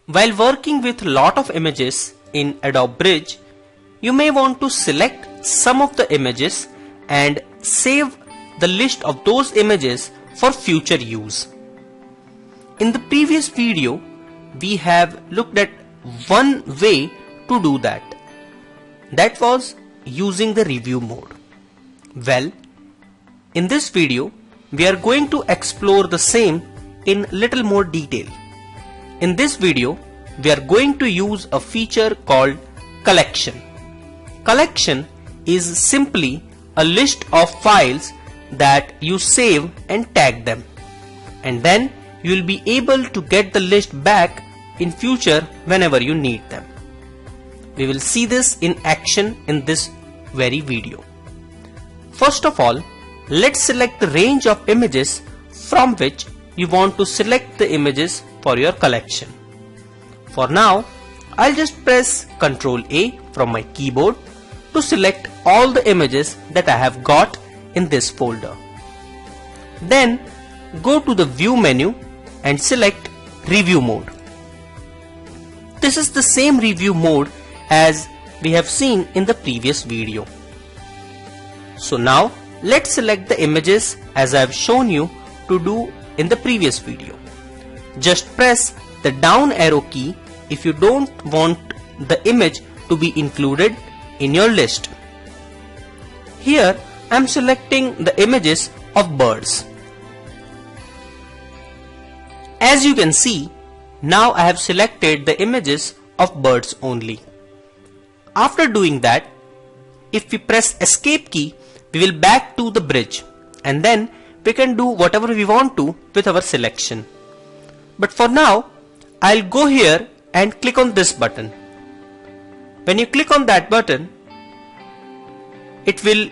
While working with lot of images in Adobe Bridge, you may want to select some of the images and save the list of those images for future use. In the previous video, we have looked at one way to do that. That was using the review mode. Well, in this video, we are going to explore the same in little more detail. In this video, we are going to use a feature called collection. Collection is simply a list of files that you save and tag them, and then you will be able to get the list back in future whenever you need them. We will see this in action in this very video. First of all, let's select the range of images from which you want to select the images for your collection. For now, I'll just press Ctrl A from my keyboard to select all the images that I have got in this folder. Then go to the View menu and select Review mode. This is the same review mode as we have seen in the previous video. So now let's select the images as I have shown you to do in the previous video. Just press the down arrow key if you don't want the image to be included in your list. Here I am selecting the images of birds. As you can see, now I have selected the images of birds only. After doing that, if we press escape key, we will back to the bridge, and then we can do whatever we want to with our selection. But for now, I'll go here and click on this button. When you click on that button, it will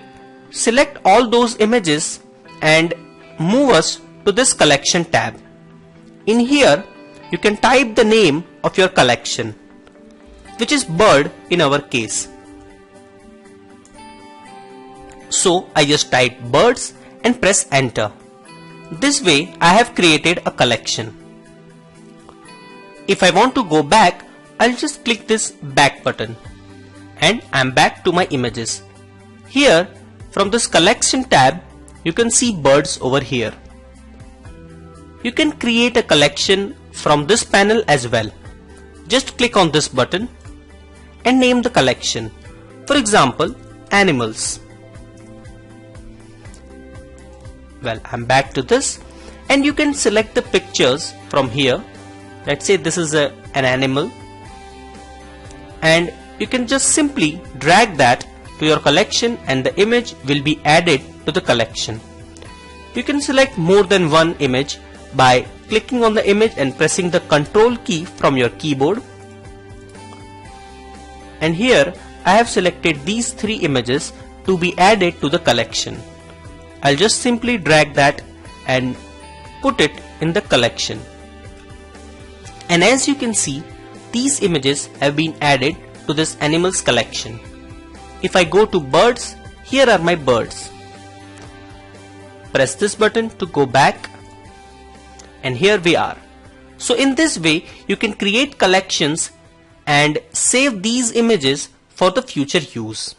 select all those images and move us to this collection tab. In here, you can type the name of your collection, which is bird in our case. So I just type birds and press enter. This way I have created a collection. If I want to go back, I'll just click this back button and I'm back to my images. Here from this collection tab, you can see birds over here. You can create a collection from this panel as well. Just click on this button and name the collection. For example, animals. Well, I'm back to this, and you can select the pictures from here. Let's say this is an animal, and you can just simply drag that to your collection and the image will be added to the collection. You can select more than one image by clicking on the image and pressing the Ctrl key from your keyboard. And here I have selected these 3 images to be added to the collection. I'll just simply drag that and put it in the collection. And as you can see, these images have been added to this animals collection. If I go to birds, here are my birds. Press this button to go back, and here we are. So in this way, you can create collections and save these images for the future use.